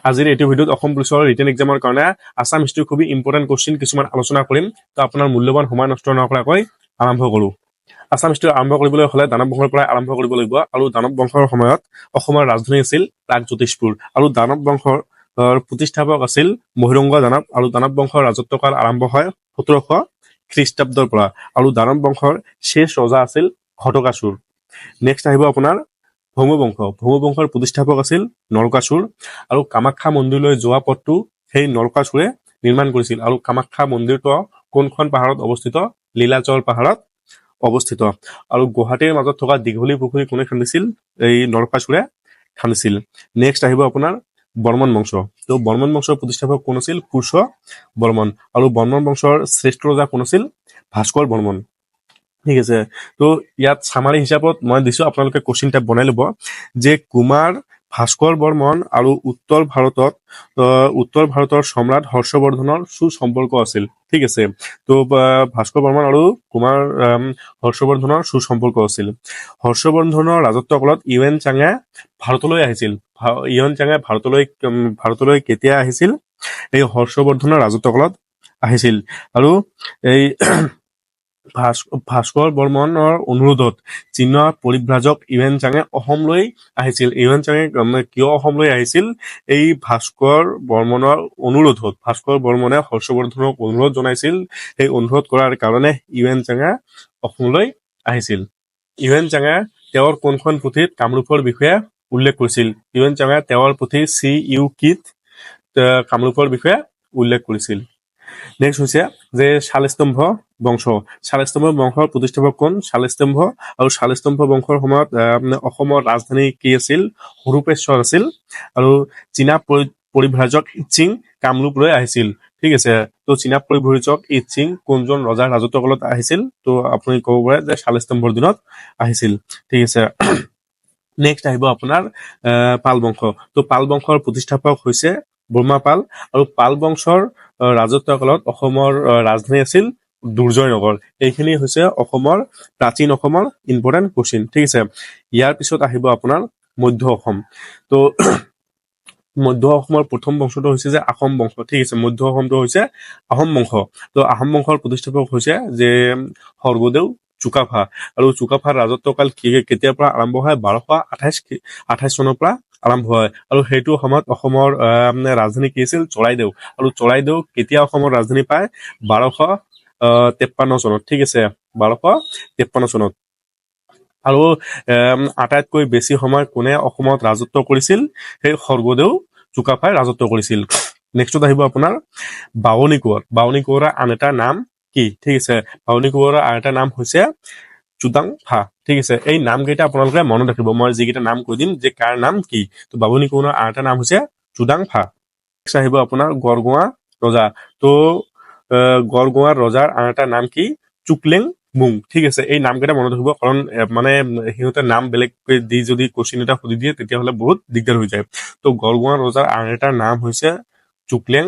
আজিৰ এইটো ভিডিঅ'ত অসম পুলিচৰ ৰিটেন এক্সামৰ কাৰণে আছাম হিষ্ট্ৰী খুবই ইম্পৰ্টেণ্ট কুৱেশ্যন কিছুমান আলোচনা কৰিম। তো আপোনাৰ মূল্যৱান সময় নষ্ট নকৰাকৈ আৰম্ভ কৰোঁ। আছাম হিষ্ট্ৰী আৰম্ভ কৰিবলৈ হ'লে দানৱ বংশৰ পৰা আৰম্ভ কৰিব লাগিব, আৰু দানৱ বংশৰ সময়ত অসমৰ ৰাজধানী আছিল প্ৰাগজ্যোতিষপুৰ, আৰু দানৱ বংশৰ প্ৰতিষ্ঠাপক আছিল মহিৰংগ দানৱ, আৰু দানৱ বংশৰ ৰাজত্বকাল আৰম্ভ হয় 1700 খ্ৰীষ্টাব্দৰ পৰা, আৰু দানৱ বংশৰ শেষ ৰজা আছিল ঘটকাসুৰ। নেক্সট আহিব আপোনাৰ ভৌমবংশ। ভৌমবংশৰ প্ৰতিষ্ঠাপক আছিল নৰকাসুৰ, আৰু কামাখ্যা মন্দিৰলৈ যোৱা পথটো সেই নৰকাসুৰে নিৰ্মাণ কৰিছিল, আৰু কামাখ্যা মন্দিৰটো কোনখন পাহাৰত অৱস্থিত? লীলাচল পাহাৰত অৱস্থিত। আৰু গুৱাহাটীৰ মাজত থকা দীঘলী পুখুৰী কোনে খান্দিছিল? এই নৰকাসুৰে খান্দিছিল। নেক্সট আহিব আপোনাৰ বৰ্মন বংশ। তো বৰ্মন বংশৰ প্ৰতিষ্ঠাপক কোন আছিল? পুষ্য বৰ্মন, আৰু বৰ্মন বংশৰ শ্ৰেষ্ঠ ৰজা কোন আছিল? ভাস্কৰ বৰ্মন। ঠিক আছে, তো ইয়াত চামাৰী হিচাপত মই দিছো, আপোনালোকে কুৱেশ্যন টাইপ বনাই ল'ব যে কুমাৰ ভাস্কৰ বৰ্মন আৰু উত্তৰ ভাৰতৰ সম্ৰাট হৰ্ষবৰ্ধনৰ সুসম্পৰ্ক আছিল। ঠিক আছে, তো ভাস্কৰ বৰ্মন আৰু কুমাৰ হৰ্ষবৰ্ধনৰ সুসম্পৰ্ক আছিল। হৰ্ষবৰ্ধনৰ ৰাজত্ব কালত ইউএন চাঙে ভাৰতলৈ আহিছিল। ইউএন চাঙে ভাৰতলৈ কেতিয়া আহিছিল? এই হৰ্ষবৰ্ধনৰ ৰাজত্ব কালত আহিছিল। আৰু এই ভাস্কৰ বৰ্মনৰ অনুৰোধত চীনৰ পৰিব্ৰাজক ইউএন চাঙে অসমলৈ আহিছিল। ইউএন চাঙে কিয় অসমলৈ আহিছিল? এই ভাস্কৰ বৰ্মনৰ অনুৰোধত ভাস্কৰ বৰ্মনে হৰ্ষবৰ্ধনক অনুৰোধ জনাইছিল। সেই অনুৰোধ কৰাৰ কাৰণে ইউএন চাঙে অসমলৈ আহিছিল। ইউএন চাঙে তেওঁৰ কোনখন পুথিত কামৰূপৰ বিষয়ে উল্লেখ কৰিছিল? ইউএন চাঙে তেওঁৰ পুথি চি ইউ কিত কামৰূপৰ বিষয়ে উল্লেখ কৰিছিল। নেক্সট হৈছে যে শালস্তম্ভ বংশ। শালস্তম্ভ বংশৰ প্ৰতিষ্ঠাপক কোন? শালস্তম্ভ। আৰু শালস্তম্ভ বংশৰ সময়ত অসমৰ ৰাজধানী কি আছিল? হৰূপেশ্বৰ আছিল, আৰু চীনা পৰিভ্ৰাজক ইচিং কামৰূপলৈ আহিছিল। ঠিক আছে, তো চীনা পৰিভ্ৰাজক ইচিং কোনজন ৰজাৰ ৰাজত্ব কালত আহিছিল? তো আপুনি ক'ব পাৰে যে শালস্তম্ভৰ দিনত আহিছিল। ঠিক আছে, নেক্সট আহিব আপোনাৰ পাল বংশ। তো পাল বংশৰ প্ৰতিষ্ঠাপক হৈছে বৰ্মাপাল, আৰু পাল বংশৰ ৰাজত্ব কালত অসমৰ ৰাজধানী আছিল দুৰ্জয়নগৰ। এইখিনি হৈছে প্ৰাচীন অসমৰ ইম্পৰ্টেণ্ট কুৱেশ্যন। ঠিক আছে, ইয়াৰ পিছত আহিব আপোনাৰ মধ্য অসম। তো মধ্য অসমৰ প্ৰথম বংশটো হৈছে যে আহোম বংশ। ঠিক আছে, মধ্য অসমটো হৈছে আহোম বংশ। তো আহোম বংশৰ প্ৰতিষ্ঠাপক হৈছে যে স্বৰ্গদেউ চুকাফা, আৰু চুকাফাৰ ৰাজত্বকাল কেতিয়াৰ পৰা আৰম্ভ হয়? 1228 চনৰ পৰা আৰম্ভ হয়, আৰু সেইটো সময়ত অসমৰ ৰাজধানী কি আছিল? চৰাইদেউ। আৰু চৰাইদেউ কেতিয়া অসমৰ ৰাজধানী পায়? 1253 চনত। ঠিক আছে, 1253 চনত। আৰু আটাইতকৈ বেছি সময় কোনে অসমত ৰাজত্ব কৰিছিল? সেই স্বৰ্গদেউ চুকাফাই ৰাজত্ব কৰিছিল। নেক্সটত আহিব আপোনাৰ বাৱনী কোঁৱৰ। বাৱনী কোঁৱৰৰ আন এটা নাম কি? ঠিক আছে, বাৱনী কোঁৱৰৰ আন এটা নাম হৈছে চুডাংফা। ঠিক আছে, এই নামকেইটা আপোনালোকে মনত ৰাখিব, মই যিকেইটা নাম কৈ দিম যে কাৰ নাম কি। তো বাৱনী কোঁৱৰৰ আন এটা নাম হৈছে চুডাংফা। নেক্সট আহিব আপোনাৰ গড়গোৱা ৰজা। তো গড়গোৱা ৰজাৰ আন এটা নাম কি? চুকলেং মুং। ঠিক আছে, এই নামকেইটা মনত ৰাখিব, কাৰণ মানে সিহঁতে নাম বেলেগকৈ দি যদি কুৱেশ্যন এটা সুধি দিয়ে তেতিয়াহ'লে বহুত দিগদাৰ হৈ যায়। তো গড়গোৱা ৰজাৰ আন এটা নাম হৈছে চুকলেং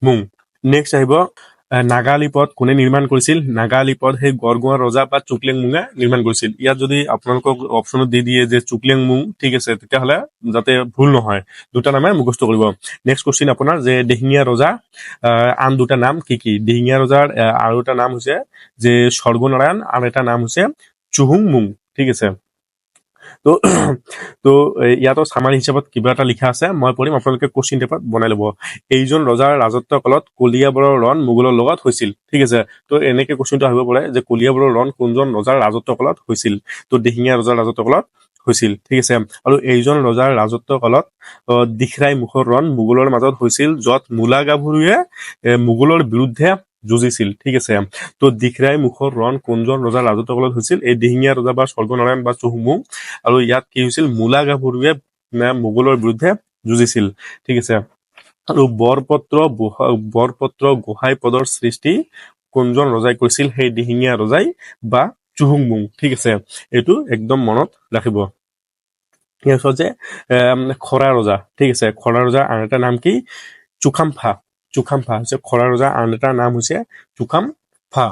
মুং। নেক্সট আহিব নাগালিপদ কোনে নিৰ্মাণ কৰিছিল? নাগালিপদ সেই গড়গোৱা ৰজা বা চুকলেং মুঙে নিৰ্মাণ কৰিছিল। ইয়াত যদি আপোনালোকক অপশ্যনত দি দিয়ে যে চুকলেং মুং, ঠিক আছে, তেতিয়াহ'লে যাতে ভুল নহয়, দুটা নামে মুখস্থ কৰিব। নেক্সট কুৱেশ্যন আপোনাৰ যে দিহিঙীয়া ৰজা আন দুটা নাম কি কি? দিহিঙীয়া ৰজাৰ আৰু এটা নাম হৈছে যে স্বৰ্গনাৰায়ণ, আন এটা নাম হৈছে চুহুং মুং। ঠিক আছে, তো ইয়াতো চামাৰী হিচাপত কিবা এটা লিখা আছে, মই পঢ়িম, আপোনালোকে কুৱেশ্যন পেপাৰত বনাই ল'ব। এইজন ৰজাৰ ৰাজত্ব কালত কলিয়াবৰৰ ৰণ মোগলৰ লগত হৈছিল। ঠিক আছে, তো এনেকে কুৱেশ্যনটো আহিব পাৰে যে কলিয়াবৰৰ ৰণ কোনজন ৰজাৰ ৰাজত্ব কালত হৈছিল? তো দিহিঙীয়া ৰজাৰ ৰাজত্ব কালত হৈছিল। ঠিক আছে, আৰু এইজন ৰজাৰ ৰাজত্ব কালত দিখৰাই মুখৰ ৰণ মোগলৰ মাজত হৈছিল, য'ত মূলা গাভৰুৱে মোগলৰ বিৰুদ্ধে যুঁজিছিল। ঠিক আছে, তো দিখৰাই মুখৰ ৰণ কোনজন ৰজাৰ ৰাজত্ব কালত হৈছিল? এই দিহিঙীয়া ৰজা বা স্বৰ্গনাৰায়ণ বা চুহুংমুং। আৰু ইয়াত কি হৈছিল? মূলা গাভৰুৱে মোগলৰ বিৰুদ্ধে যুঁজিছিল। ঠিক আছে, আৰু বৰপত্ৰ গোহাঁই পদৰ সৃষ্টি কোনজন ৰজাই কৰিছিল? সেই দিহিঙীয়া ৰজাই বা চুহুংমুং। ঠিক আছে, এইটো একদম মনত ৰাখিব। ইয়াৰ পিছত যে খৰা ৰজা। ঠিক আছে, খৰা ৰজাৰ আন এটা নাম কি? চুকাম্ফা। চুকাম্ফা হৈছে খৰা ৰজাৰ আন এটা নাম হৈছে চুকাম্ফা।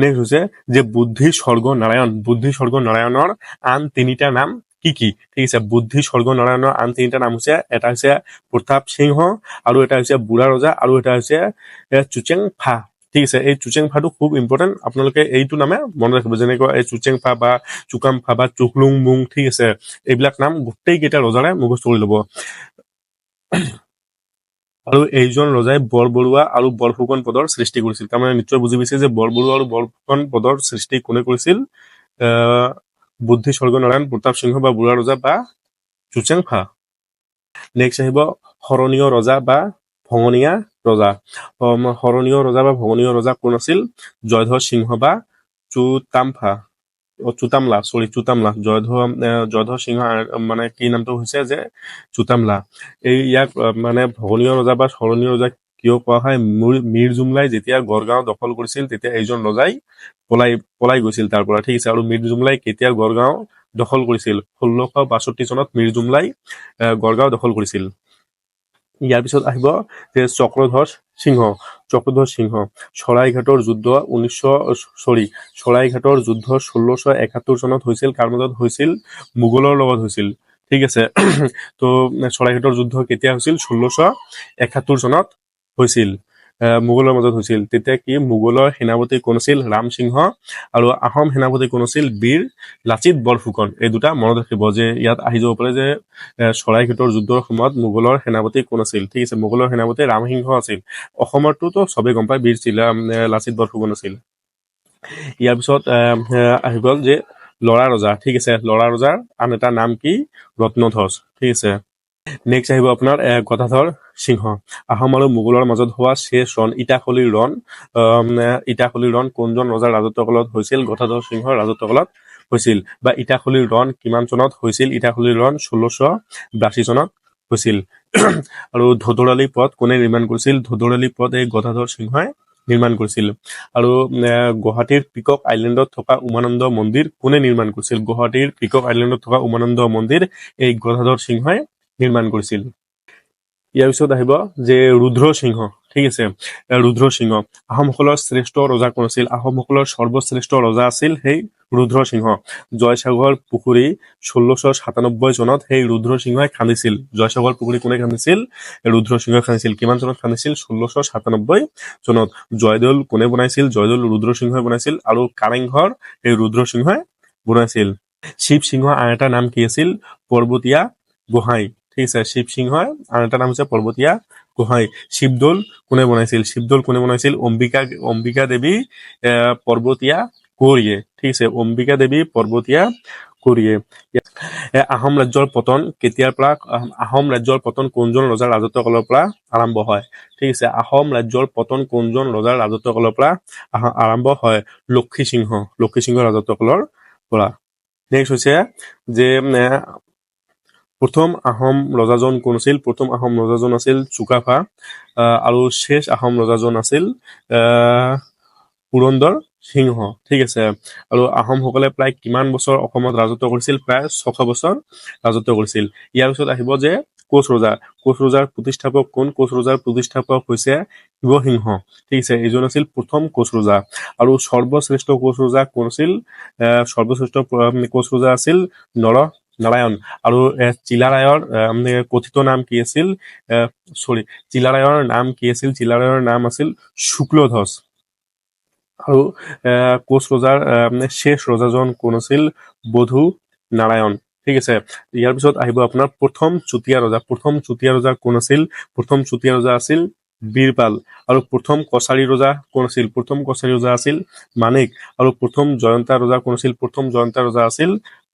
নেক্সট হৈছে যে বুদ্ধি স্বৰ্গ নাৰায়ণ। বুদ্ধি স্বৰ্গ নাৰায়ণৰ আন তিনিটা নাম কি কি ঠিক আছে বুদ্ধি স্বৰ্গ নাৰায়ণৰ আন তিনিটা নাম হৈছে এটা হৈছে প্ৰতাপ সিংহ আৰু এটা হৈছে বুঢ়া ৰজা আৰু এটা হৈছে চুচেং ফা ঠিক আছে এই চুচেং ফাটো খুব ইম্পৰ্টেণ্ট আপোনালোকে এইটো নামে মনত ৰাখিব যেনেকৈ এই চুচেং ফা বা চুকাম ফা বা চুকলুং মুং ঠিক আছে এইবিলাক নাম গোটেইকেইটা ৰজাৰে মুখস্থ কৰি ল'ব আৰু এইজন ৰজাই বৰবৰুৱা আৰু বৰফুকন পদৰ সৃষ্টি কৰিছিল তাৰমানে নিশ্চয় বুজি পাইছে যে বৰবৰুৱা আৰু বৰফুকন পদৰ সৃষ্টি কোনে কৰিছিল বুদ্ধি স্বৰ্গ নাৰায়ণ প্ৰতাপ সিংহ বা বুঢ়া ৰজা বা চুচেং ফা নেক্সট আহিব শৰণীয় ৰজা বা ভঙনীয়া ৰজা শৰণীয় ৰজা বা ভঙনীয় ৰজা কোন আছিল জয়ধ্বজ সিংহ বা চুতামলা জয়ধ্বজ সিংহ মানে কি নামটো হৈছে যে চুতামলা এই ইয়াক মানে ভঙনীয় ৰজা বা শৰণীয় ৰজা কিয় কোৱা হয় মীৰ জুমলাই যেতিয়া গড়গাঁও দখল কৰিছিল তেতিয়া এইজন ৰজাই পলাই গৈছিল তাৰ পৰা ঠিক আছে আৰু মীৰ জুমলাই কেতিয়া গড়গাঁও দখল কৰিছিল 1662 চনত মীৰ জুমলাই গড়গাঁও দখল কৰিছিল ইয়াৰ পিছত আহিব যে চক্ৰধ্বজ সিংহ চৰাইঘাটৰ যুদ্ধ 1671 চনত হৈছিল কাৰ মাজত হৈছিল মোগলৰ লগত হৈছিল ঠিক আছে তো চৰাইঘাটৰ যুদ্ধ কেতিয়া হৈছিল 1671 চনত হৈছিল মোগলৰ মাজত হৈছিল তেতিয়া কি মোগলৰ সেনাপতি কোন আছিল ৰাম সিংহ আৰু আহোম সেনাপতি কোন আছিল বীৰ লাচিত বৰফুকন এই দুটা মনত ৰাখিব যে ইয়াত আহি যাব পাৰে যে চৰাইঘাটৰ যুদ্ধৰ সময়ত মোগলৰ সেনাপতি কোন আছিল ঠিক আছে মোগলৰ সেনাপতি ৰাম সিংহ আছিল অসমৰটোতো সবে গম পায় বীৰ লাচিত বৰফুকন আছিল ইয়াৰ পিছত আহি গ'ল যে লৰা ৰজা ঠিক আছে লৰা ৰজাৰ আন এটা নাম কি ৰত্নধ্বজ ঠিক আছে নেক্সট আহিব আপোনাৰ গদাধৰ সিংহ আহোম আৰু মোগলৰ মাজত হোৱা শেষ ৰণ ইটাখলিৰ ৰণ কোনজন ৰজাৰ ৰাজত্বকালত হৈছিল গদাধৰ সিংহৰ ৰাজত্বকালত হৈছিল বা ইটাখলিৰ ৰণ কিমান চনত হৈছিল ইটাখলিৰ ৰণ 1682 চনত হৈছিল আৰু ধোদৰালি পথ কোনে নিৰ্মাণ কৰিছিল ধোদৰালি পথ এই গদাধৰ সিংহই নিৰ্মাণ কৰিছিল আৰু গুৱাহাটীৰ পিকক আইলেণ্ডত থকা উমানন্দ মন্দিৰ কোনে নিৰ্মাণ কৰিছিল গুৱাহাটীৰ পিকক আইলেণ্ডত থকা উমানন্দ মন্দিৰ এই গদাধৰ সিংহই নিৰ্মাণ কৰিছিল ইয়াৰ পিছত আহিব যে ৰুদ্ৰ সিংহ ঠিক আছে ৰুদ্ৰ সিংহ আহোমসকলৰ শ্ৰেষ্ঠ ৰজা কোন আছিল আহোমসকলৰ সৰ্বশ্ৰেষ্ঠ ৰজা আছিল সেই ৰুদ্ৰ সিংহ জয়সাগৰ পুখুৰী 1697 চনত সেই ৰুদ্ৰ সিংহই খান্দিছিল জয়সাগৰ পুখুৰী কোনে খান্দিছিল ৰুদ্ৰ সিংহই খান্দিছিল কিমান চনত খান্দিছিল 1697 চনত জয়দৌল কোনে বনাইছিল জয়দৌল ৰুদ্ৰ সিংহই বনাইছিল আৰু কাৰেংঘৰ এই ৰুদ্ৰ সিংহই বনাইছিল শিৱ সিংহ আন এটা নাম কি আছিল পৰ্বতীয়া গোহাঁই ঠিক আছে শিৱ সিংহৰ আন এটা নাম হৈছে পৰ্বতীয়া গোহাঁই শিৱদৌল কোনে বনাইছিল অম্বিকা দেৱী পৰ্বতীয়া কোঁৱৰীয়ে ঠিক আছে অম্বিকা দেৱী পৰ্বতীয়া কোঁৱৰীয়ে আহোম ৰাজ্যৰ পতন কেতিয়াৰ পৰা আহোম ৰাজ্যৰ পতন কোনজন ৰজাৰ ৰাজত্বকালৰ পৰা আৰম্ভ হয় ঠিক আছে আহোম ৰাজ্যৰ পতন কোনজন ৰজাৰ ৰাজত্বকালৰ পৰা আৰম্ভ হয় লক্ষী সিংহ ৰাজত্বকালৰ পৰা নেক্সট হৈছে যে প্ৰথম আহোম ৰজাজন কোন আছিল প্ৰথম আহোম ৰজাজন আছিল চুকাফা আৰু শেষ আহোম ৰজাজন আছিল পুৰন্দৰ সিংহ ঠিক আছে আৰু আহোমসকলে প্ৰায় কিমান বছৰ অসমত ৰাজত্ব কৰিছিল প্ৰায় 600 বছৰ ৰাজত্ব কৰিছিল ইয়াৰ পিছত আহিব যে কোচ ৰজাৰ প্ৰতিষ্ঠাপক কোন কোচ ৰজাৰ প্ৰতিষ্ঠাপক হৈছে শিৱসিংহ ঠিক আছে এইজন আছিল প্ৰথম কোচ ৰজা আৰু সৰ্বশ্ৰেষ্ঠ কোচ ৰজা কোন আছিল সৰ্বশ্ৰেষ্ঠ কোচ ৰজা আছিল নৰনাৰায়ণ আৰু চিলাৰায়ৰ কথিত নাম কি আছিল চিলাৰায়ৰ নাম আছিল শুক্লধ্বজ আৰু কোচ ৰজাৰ শেষ ৰজাজন কোন আছিল বধু নাৰায়ণ ঠিক আছে ইয়াৰ পিছত আহিব আপোনাৰ প্ৰথম চুতীয়া ৰজা কোন আছিল প্ৰথম চুতীয়া ৰজা আছিল বীৰপাল আৰু প্ৰথম কছাৰী ৰজা কোন আছিল প্ৰথম কছাৰী ৰজা আছিল মানিক আৰু প্ৰথম জয়ন্তা ৰজা কোন আছিল প্ৰথম জয়ন্তা ৰজা আছিল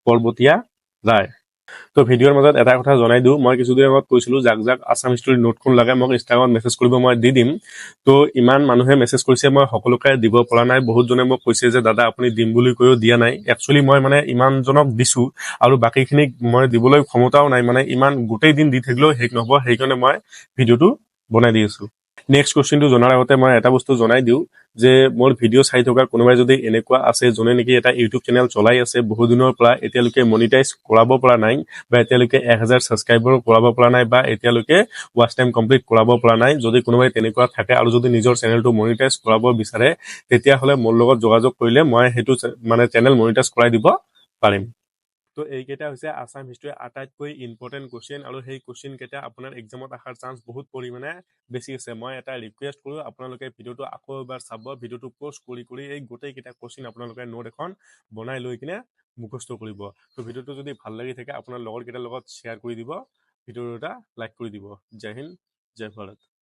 পৰ্বতীয়া ৰায় তো ভিডিঅ'ৰ মাজত এটা কথা জনাই দিওঁ মই কিছুদিন আগত কৈছিলোঁ যাক আছাম হিষ্টৰী নোটখন লাগে মোক ইনষ্টাগ্ৰামত মেছেজ কৰিব মই দি দিম তো ইমান মানুহে মেছেজ কৰিছে মই সকলোকে দিব পৰা নাই বহুতজনে মোক কৈছে যে দাদা আপুনি দিম বুলি কৈও দিয়া নাই একচুৱেলি মই মানে ইমানজনক দিছোঁ আৰু বাকীখিনিক মই দিবলৈ ক্ষমতাও নাই মানে ইমান গোটেই দিন দি থাকিলেও শেষ নহ'ব সেইকাৰণে মই ভিডিঅ'টো বনাই দি আছোঁ নেক্সট কুৱেশ্যনটো জনাৰ আগতে মই এটা বস্তু জনাই দিওঁ যে মোৰ ভিডিঅ' চাই থকা কোনোবাই যদি এনেকুৱা আছে যোনে নেকি এটা ইউটিউব চেনেল চলাই আছে বহুদিনৰ পৰা এতিয়ালৈকে মনিটাইজ কৰাব পৰা নাই বা এতিয়ালৈকে 1000 ছাবস্ক্ৰাইবাৰ কৰাব পৰা নাই বা এতিয়ালৈকে ৱাচ টাইম কমপ্লিট কৰাব পৰা নাই যদি কোনোবাই তেনেকুৱা থাকে আৰু যদি নিজৰ চেনেলটো মনিটাইজ কৰাব বিচাৰে তেতিয়াহ'লে মোৰ লগত যোগাযোগ কৰিলে মই সেইটো মানে চেনেল মনিটাইজ কৰাই দিব পাৰিম তো এইকেইটা হৈছে আছাম হিষ্ট্ৰীৰ আটাইতকৈ ইম্পৰ্টেণ্ট কুৱেশ্যন আৰু সেই কুৱেশ্যন কেইটা আপোনাৰ এক্সামত অহাৰ চান্স বহুত পৰিমাণে বেছি আছে মই এটা ৰিকুৱেষ্ট কৰোঁ আপোনালোকে ভিডিঅ'টো আকৌ এবাৰ চাব ভিডিঅ'টো প'ষ্ট কৰি এই গোটেইকেইটা কুৱেশ্যন আপোনালোকে নোট এখন বনাই লৈ কিনে মুখস্থ কৰিব তো ভিডিঅ'টো যদি ভাল লাগি থাকে আপোনাৰ লগৰকেইটাৰ লগত শ্বেয়াৰ কৰি দিব ভিডিঅ'টো এটা লাইক কৰি দিব জয় হিন্দ জয় ভাৰত